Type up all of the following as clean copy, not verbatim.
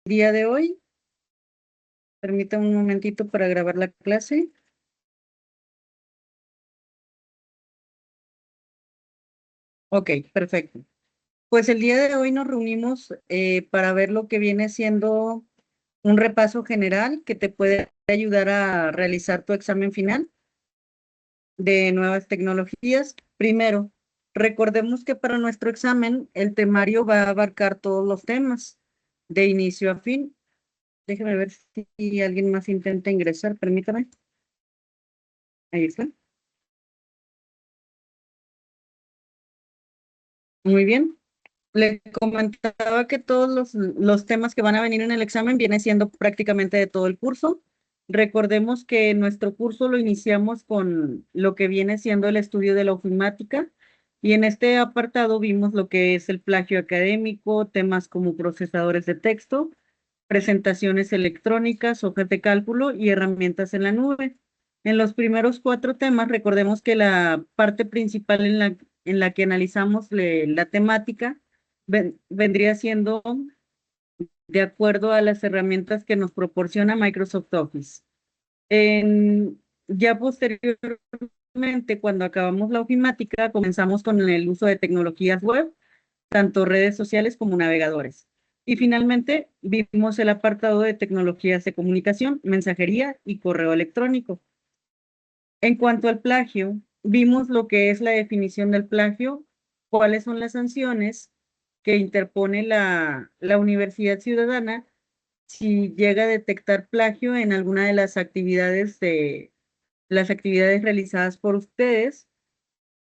día de hoy. Permítame un momentito para grabar la clase. Ok, perfecto. Pues el día de hoy nos reunimos para ver lo que viene siendo un repaso general que te puede ayudar a realizar tu examen final de nuevas tecnologías. Primero, recordemos que para nuestro examen el temario va a abarcar todos los temas de inicio a fin. Déjeme ver si alguien más intenta ingresar, permítame. Ahí está. Muy bien. Le comentaba que todos los temas que van a venir en el examen vienen siendo prácticamente de todo el curso. Recordemos que nuestro curso lo iniciamos con lo que viene siendo el estudio de la ofimática y en este apartado vimos lo que es el plagio académico, temas como procesadores de texto, presentaciones electrónicas, hojas de cálculo y herramientas en la nube. En los primeros cuatro temas, recordemos que la parte principal en la que analizamos la temática vendría siendo de acuerdo a las herramientas que nos proporciona Microsoft Office. Ya posteriormente, cuando acabamos la ofimática, comenzamos con el uso de tecnologías web, tanto redes sociales como navegadores. Y finalmente vimos el apartado de tecnologías de comunicación, mensajería y correo electrónico. En cuanto al plagio, vimos lo que es la definición del plagio, cuáles son las sanciones que interpone la Universidad Ciudadana si llega a detectar plagio en alguna de las actividades realizadas por ustedes,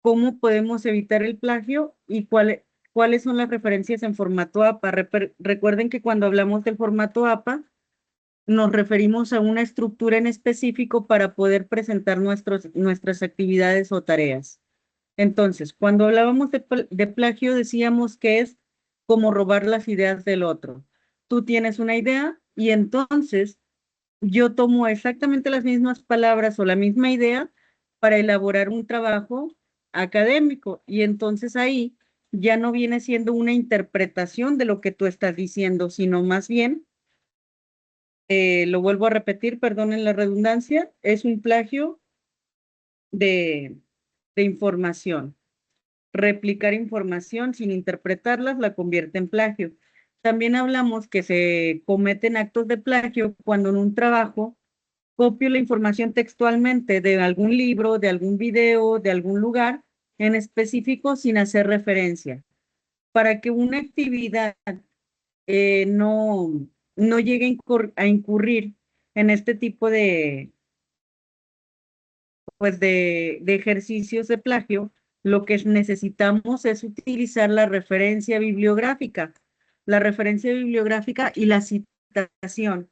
cómo podemos evitar el plagio y cuáles son las referencias en formato APA. Recuerden que cuando hablamos del formato APA, nos referimos a una estructura en específico para poder presentar nuestras actividades o tareas. Entonces, cuando hablábamos de plagio, decíamos que es como robar las ideas del otro. Tú tienes una idea y entonces yo tomo exactamente las mismas palabras o la misma idea para elaborar un trabajo académico y entonces ahí ya no viene siendo una interpretación de lo que tú estás diciendo, sino más bien, lo vuelvo a repetir, perdonen la redundancia, es un plagio de, de información. Replicar información sin interpretarlas la convierte en plagio. También hablamos que se cometen actos de plagio cuando en un trabajo copio la información textualmente de algún libro, de algún video, de algún lugar en específico sin hacer referencia. Para que una actividad no llegue a incurrir en este tipo de ejercicios de plagio, lo que necesitamos es utilizar la referencia bibliográfica. La referencia bibliográfica y la citación.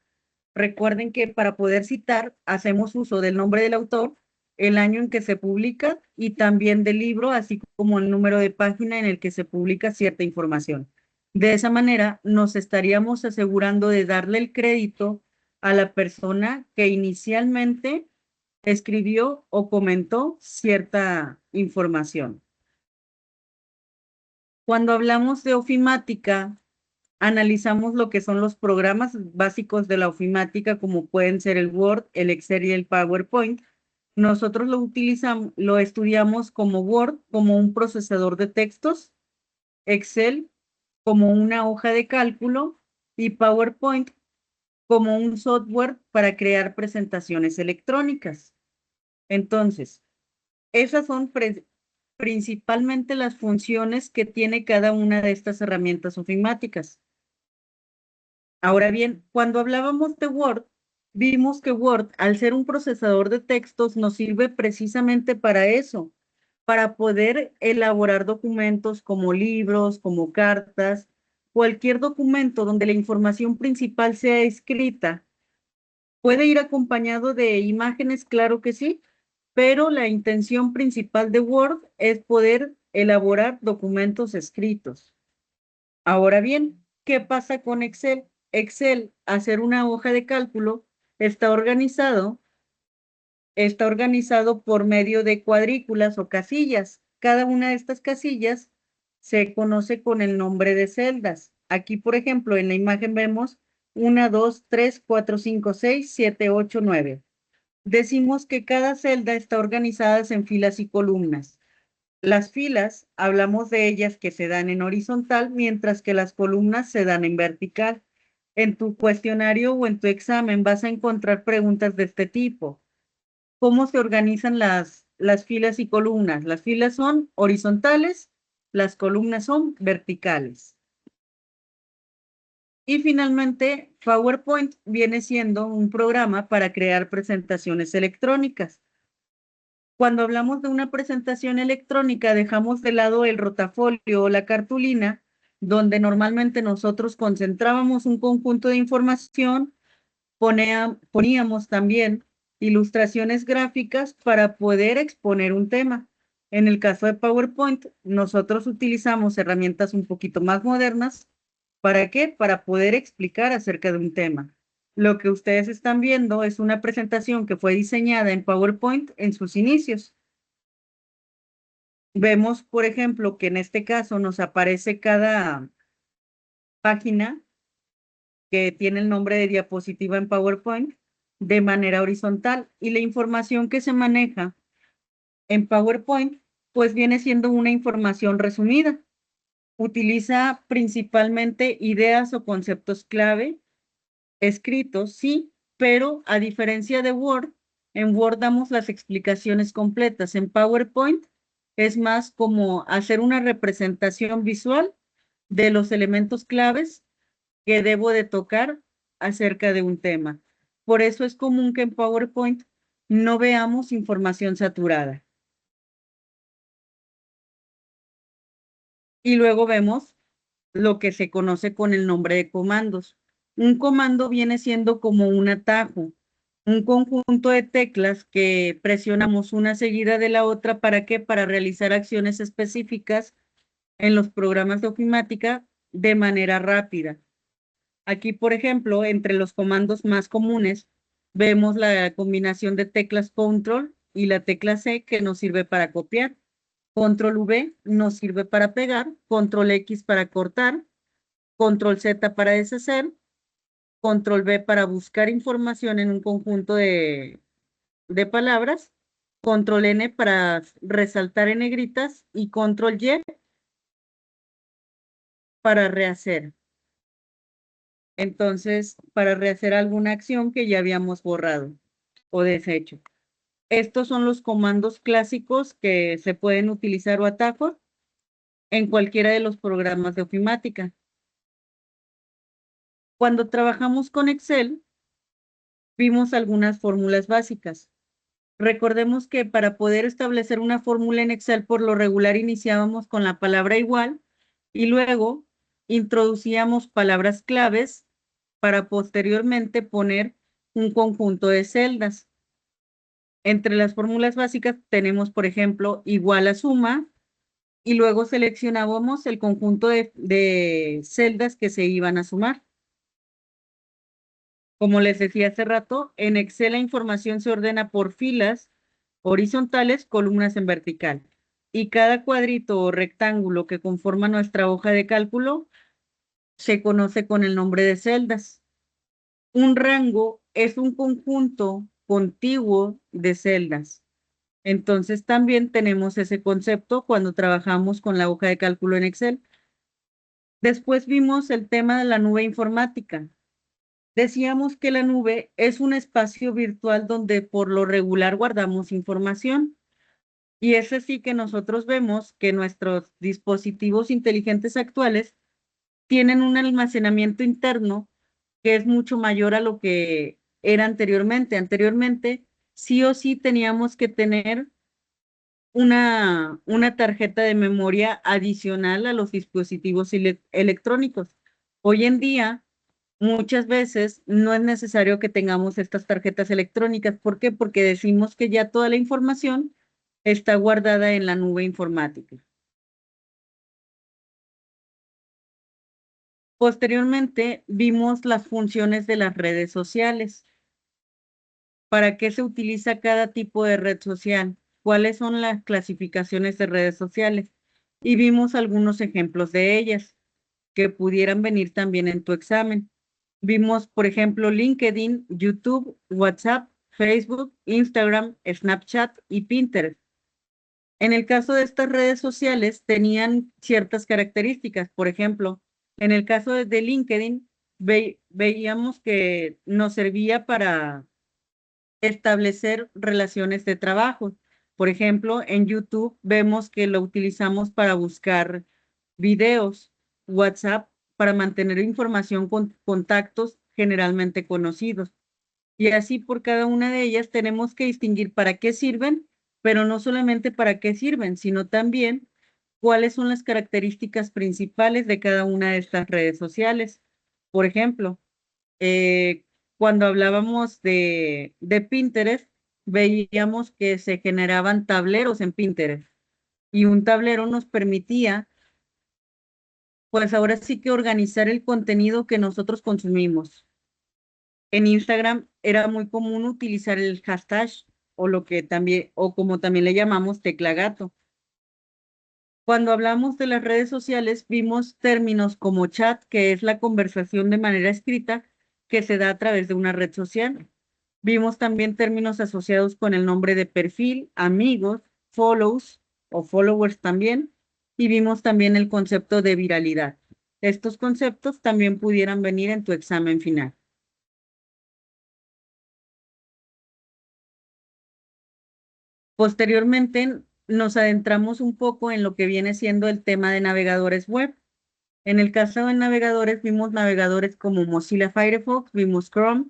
Recuerden que para poder citar hacemos uso del nombre del autor, el año en que se publica y también del libro, así como el número de página en el que se publica cierta información. De esa manera nos estaríamos asegurando de darle el crédito a la persona que inicialmente escribió o comentó cierta información. Cuando hablamos de ofimática, analizamos lo que son los programas básicos de la ofimática, como pueden ser el Word, el Excel y el PowerPoint. Nosotros lo utilizamos, lo estudiamos como Word, como un procesador de textos, Excel como una hoja de cálculo y PowerPoint como un software para crear presentaciones electrónicas. Entonces, esas son principalmente las funciones que tiene cada una de estas herramientas ofimáticas. Ahora bien, cuando hablábamos de Word, vimos que Word, al ser un procesador de textos, nos sirve precisamente para eso, para poder elaborar documentos como libros, como cartas, cualquier documento donde la información principal sea escrita. Puede ir acompañado de imágenes, claro que sí, pero la intención principal de Word es poder elaborar documentos escritos. Ahora bien, ¿qué pasa con Excel? Excel, hacer una hoja de cálculo, está organizado, está organizado por medio de cuadrículas o casillas. Cada una de estas casillas se conoce con el nombre de celdas. Aquí, por ejemplo, en la imagen vemos 1, 2, 3, 4, 5, 6, 7, 8, 9. Decimos que cada celda está organizada en filas y columnas. Las filas, hablamos de ellas que se dan en horizontal, mientras que las columnas se dan en vertical. En tu cuestionario o en tu examen vas a encontrar preguntas de este tipo. ¿Cómo se organizan las filas y columnas? Las filas son horizontales, las columnas son verticales. Y finalmente, PowerPoint viene siendo un programa para crear presentaciones electrónicas. Cuando hablamos de una presentación electrónica, dejamos de lado el rotafolio o la cartulina, donde normalmente nosotros concentrábamos un conjunto de información, poníamos también ilustraciones gráficas para poder exponer un tema. En el caso de PowerPoint, nosotros utilizamos herramientas un poquito más modernas. ¿Para qué? Para poder explicar acerca de un tema. Lo que ustedes están viendo es una presentación que fue diseñada en PowerPoint en sus inicios. Vemos, por ejemplo, que en este caso nos aparece cada página que tiene el nombre de diapositiva en PowerPoint de manera horizontal y la información que se maneja en PowerPoint pues viene siendo una información resumida. Utiliza principalmente ideas o conceptos clave escritos, sí, pero a diferencia de Word, en Word damos las explicaciones completas. En PowerPoint es más como hacer una representación visual de los elementos claves que debo de tocar acerca de un tema. Por eso es común que en PowerPoint no veamos información saturada. Y luego vemos lo que se conoce con el nombre de comandos. Un comando viene siendo como un atajo, un conjunto de teclas que presionamos una seguida de la otra. ¿Para qué? Para realizar acciones específicas en los programas de ofimática de manera rápida. Aquí, por ejemplo, entre los comandos más comunes, vemos la combinación de teclas Control y la tecla C que nos sirve para copiar. Control V nos sirve para pegar, Control X para cortar, Control Z para deshacer, Control V para buscar información en un conjunto de palabras, Control N para resaltar en negritas y Control Y para rehacer. Entonces, para rehacer alguna acción que ya habíamos borrado o deshecho. Estos son los comandos clásicos que se pueden utilizar o atajos en cualquiera de los programas de ofimática. Cuando trabajamos con Excel, vimos algunas fórmulas básicas. Recordemos que para poder establecer una fórmula en Excel, por lo regular iniciábamos con la palabra igual y luego introducíamos palabras claves para posteriormente poner un conjunto de celdas. Entre las fórmulas básicas tenemos, por ejemplo, igual a suma, y luego seleccionábamos el conjunto de celdas que se iban a sumar. Como les decía hace rato, en Excel la información se ordena por filas horizontales, columnas en vertical. Y cada cuadrito o rectángulo que conforma nuestra hoja de cálculo se conoce con el nombre de celdas. Un rango es un conjunto contiguo de celdas. Entonces también tenemos ese concepto cuando trabajamos con la hoja de cálculo en Excel. Después vimos el tema de la nube informática. Decíamos que la nube es un espacio virtual donde por lo regular guardamos información. Y es así que nosotros vemos que nuestros dispositivos inteligentes actuales tienen un almacenamiento interno que es mucho mayor a lo que era anteriormente. Anteriormente, sí o sí teníamos que tener una tarjeta de memoria adicional a los dispositivos electrónicos. Hoy en día, muchas veces no es necesario que tengamos estas tarjetas electrónicas. ¿Por qué? Porque decimos que ya toda la información está guardada en la nube informática. Posteriormente, vimos las funciones de las redes sociales. ¿Para qué se utiliza cada tipo de red social? ¿Cuáles son las clasificaciones de redes sociales? Y vimos algunos ejemplos de ellas que pudieran venir también en tu examen. Vimos, por ejemplo, LinkedIn, YouTube, WhatsApp, Facebook, Instagram, Snapchat y Pinterest. En el caso de estas redes sociales, tenían ciertas características. Por ejemplo, en el caso de LinkedIn, veíamos que nos servía para establecer relaciones de trabajo. Por ejemplo, en YouTube vemos que lo utilizamos para buscar videos, WhatsApp para mantener información con contactos generalmente conocidos. Y así por cada una de ellas tenemos que distinguir para qué sirven, pero no solamente para qué sirven, sino también cuáles son las características principales de cada una de estas redes sociales. Por ejemplo, eh, cuando hablábamos de Pinterest, veíamos que se generaban tableros en Pinterest y un tablero nos permitía, pues ahora sí que organizar el contenido que nosotros consumimos. En Instagram era muy común utilizar el hashtag o lo que también, o como también le llamamos tecla gato. Cuando hablamos de las redes sociales, vimos términos como chat, que es la conversación de manera escrita que se da a través de una red social. Vimos también términos asociados con el nombre de perfil, amigos, follows o followers también, y vimos también el concepto de viralidad. Estos conceptos también pudieran venir en tu examen final. Posteriormente, nos adentramos un poco en lo que viene siendo el tema de navegadores web. En el caso de navegadores, vimos navegadores como Mozilla Firefox, vimos Chrome,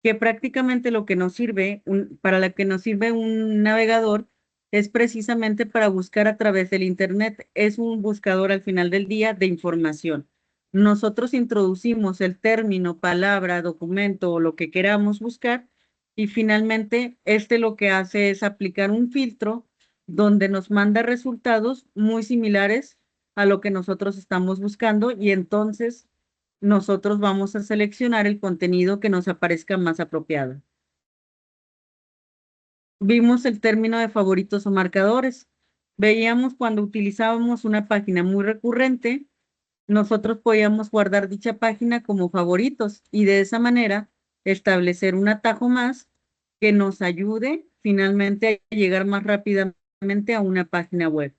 que prácticamente lo que nos sirve, para lo que nos sirve un navegador es precisamente para buscar a través del Internet. Es un buscador al final del día de información. Nosotros introducimos el término, palabra, documento o lo que queramos buscar y finalmente este lo que hace es aplicar un filtro donde nos manda resultados muy similares a lo que nosotros estamos buscando y entonces nosotros vamos a seleccionar el contenido que nos aparezca más apropiado. Vimos el término de favoritos o marcadores. Veíamos cuando utilizábamos una página muy recurrente, nosotros podíamos guardar dicha página como favoritos y de esa manera establecer un atajo más que nos ayude finalmente a llegar más rápidamente a una página web.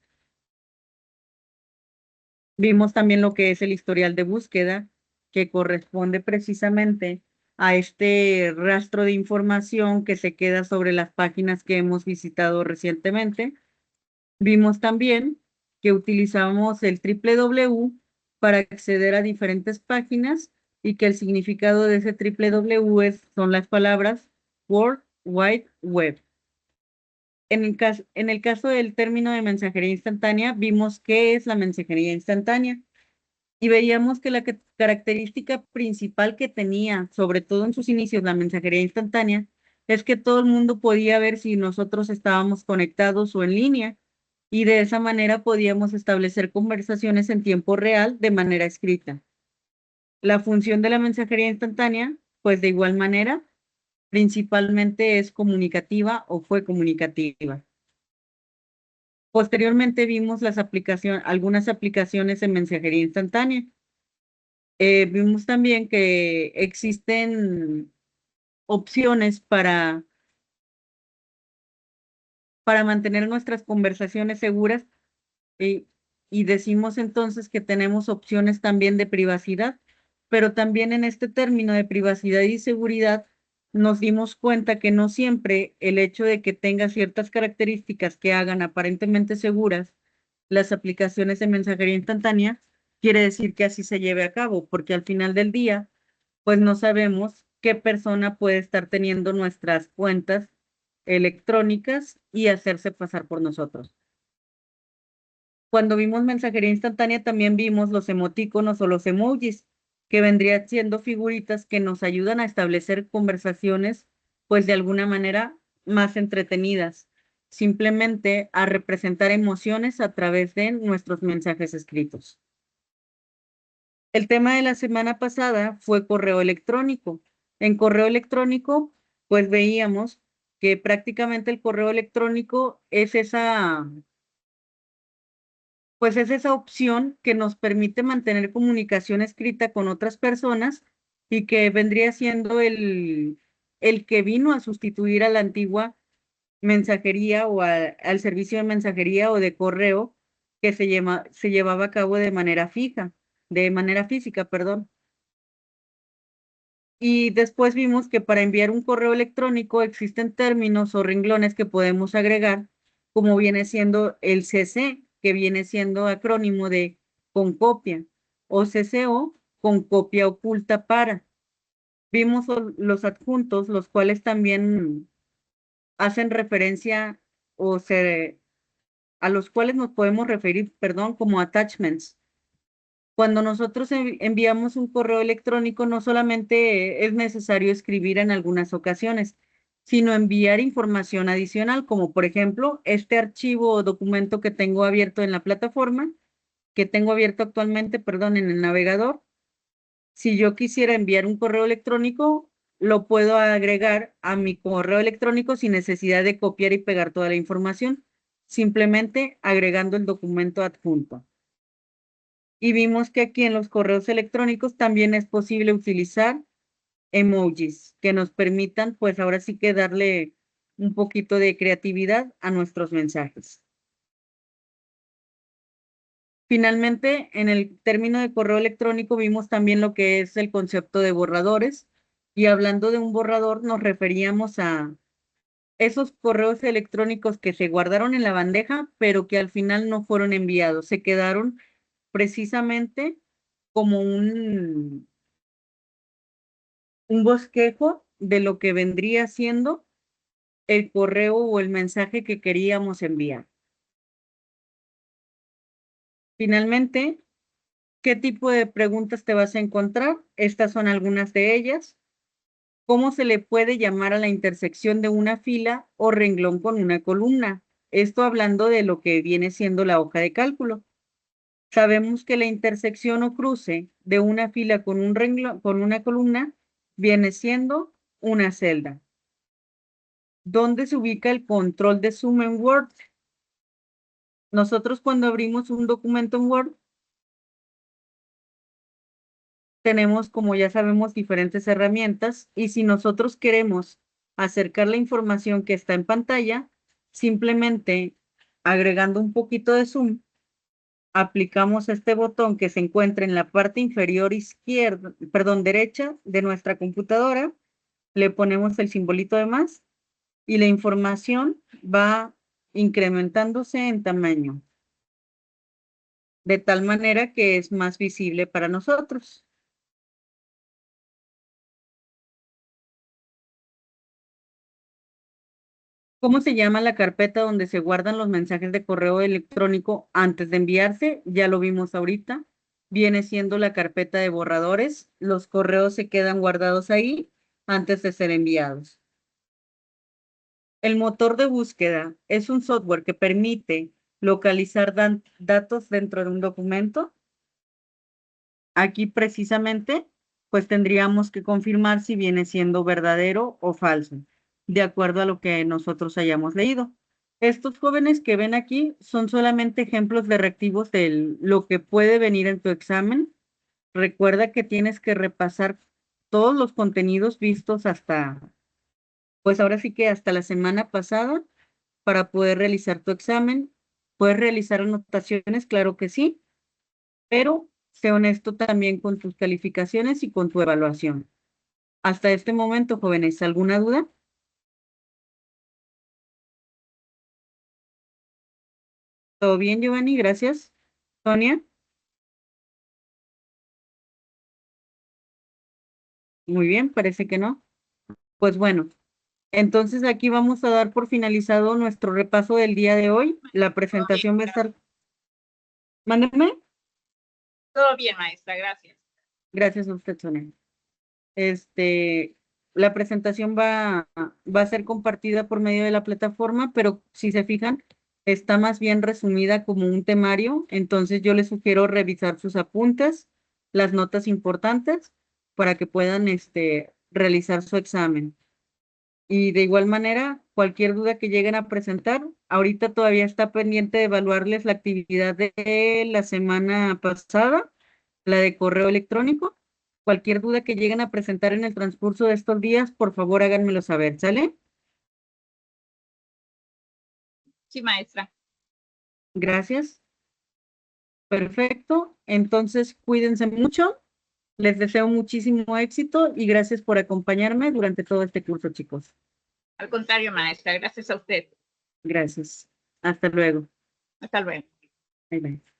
Vimos también lo que es el historial de búsqueda, que corresponde precisamente a este rastro de información que se queda sobre las páginas que hemos visitado recientemente. Vimos también que utilizamos el www para acceder a diferentes páginas y que el significado de ese www son las palabras World Wide Web. En el caso del término de mensajería instantánea, vimos qué es la mensajería instantánea y veíamos que la característica principal que tenía, sobre todo en sus inicios, la mensajería instantánea, es que todo el mundo podía ver si nosotros estábamos conectados o en línea y de esa manera podíamos establecer conversaciones en tiempo real de manera escrita. La función de la mensajería instantánea, pues de igual manera, principalmente es comunicativa o fue comunicativa. Posteriormente vimos algunas aplicaciones en mensajería instantánea. Vimos también que existen opciones para mantener nuestras conversaciones seguras y, y decimos entonces que tenemos opciones también de privacidad, pero también en este término de privacidad y seguridad nos dimos cuenta que no siempre el hecho de que tenga ciertas características que hagan aparentemente seguras las aplicaciones de mensajería instantánea, quiere decir que así se lleve a cabo, porque al final del día pues no sabemos qué persona puede estar teniendo nuestras cuentas electrónicas y hacerse pasar por nosotros. Cuando vimos mensajería instantánea también vimos los emoticonos o los emojis, que vendrían siendo figuritas que nos ayudan a establecer conversaciones, pues de alguna manera más entretenidas, simplemente a representar emociones a través de nuestros mensajes escritos. El tema de la semana pasada fue correo electrónico. En correo electrónico, pues veíamos que prácticamente el correo electrónico es pues es esa opción que nos permite mantener comunicación escrita con otras personas y que vendría siendo el que vino a sustituir a la antigua mensajería o al servicio de mensajería o de correo que se llevaba a cabo de manera física, perdón. Y después vimos que para enviar un correo electrónico existen términos o renglones que podemos agregar, como viene siendo el CC, que viene siendo acrónimo de con copia, o CCO, con copia oculta para. Vimos los adjuntos, los cuales también hacen referencia o se, a los cuales nos podemos referir, perdón, como attachments. Cuando nosotros enviamos un correo electrónico, no solamente es necesario escribir en algunas ocasiones, sino enviar información adicional, como por ejemplo este archivo o documento que tengo abierto en la plataforma, que tengo abierto actualmente, perdón, en el navegador. Si yo quisiera enviar un correo electrónico, lo puedo agregar a mi correo electrónico sin necesidad de copiar y pegar toda la información, simplemente agregando el documento adjunto. Y vimos que aquí en los correos electrónicos también es posible utilizar emojis que nos permitan, pues ahora sí que darle un poquito de creatividad a nuestros mensajes. Finalmente, en el término de correo electrónico vimos también lo que es el concepto de borradores. Y hablando de un borrador, nos referíamos a esos correos electrónicos que se guardaron en la bandeja, pero que al final no fueron enviados. Se quedaron precisamente como un bosquejo de lo que vendría siendo el correo o el mensaje que queríamos enviar. Finalmente, ¿qué tipo de preguntas te vas a encontrar? Estas son algunas de ellas. ¿Cómo se le puede llamar a la intersección de una fila o renglón con una columna? Esto hablando de lo que viene siendo la hoja de cálculo. Sabemos que la intersección o cruce de una fila con un renglón, con una columna viene siendo una celda. ¿Dónde se ubica el control de zoom en Word? Nosotros cuando abrimos un documento en Word, tenemos, como ya sabemos, diferentes herramientas y si nosotros queremos acercar la información que está en pantalla, simplemente agregando un poquito de zoom, aplicamos este botón que se encuentra en la parte inferior izquierda, perdón, derecha de nuestra computadora, le ponemos el simbolito de más y la información va incrementándose en tamaño, de tal manera que es más visible para nosotros. ¿Cómo se llama la carpeta donde se guardan los mensajes de correo electrónico antes de enviarse? Ya lo vimos ahorita. Viene siendo la carpeta de borradores. Los correos se quedan guardados ahí antes de ser enviados. El motor de búsqueda es un software que permite localizar datos dentro de un documento. Aquí precisamente, pues tendríamos que confirmar si viene siendo verdadero o falso, de acuerdo a lo que nosotros hayamos leído. Estos jóvenes que ven aquí son solamente ejemplos de reactivos de lo que puede venir en tu examen. Recuerda que tienes que repasar todos los contenidos vistos hasta, pues ahora sí que hasta la semana pasada para poder realizar tu examen. ¿Puedes realizar anotaciones? Claro que sí, pero sé honesto también con tus calificaciones y con tu evaluación. Hasta este momento, jóvenes, ¿alguna duda? ¿Todo bien, Giovanni? Gracias. Sonia, muy bien, parece que no. Pues bueno, entonces aquí vamos a dar por finalizado nuestro repaso del día de hoy. La Todo bien, presentación va a estar... Mándeme. todo bien, maestra, gracias. Gracias a usted, Sonia. Este, la presentación va a ser compartida por medio de la plataforma, pero si se fijan, está más bien resumida como un temario, entonces yo les sugiero revisar sus apuntes, las notas importantes, para que puedan realizar su examen. Y de igual manera, cualquier duda que lleguen a presentar, ahorita todavía está pendiente de evaluarles la actividad de la semana pasada, la de correo electrónico Cualquier duda que lleguen a presentar en el transcurso de estos días, por favor háganmelo saber, ¿sale? Sí, maestra. Gracias. Perfecto. Entonces, cuídense mucho. Les deseo muchísimo éxito y gracias por acompañarme durante todo este curso, chicos. Al contrario, maestra, gracias a usted. Gracias. Hasta luego. Hasta luego. Bye, bye.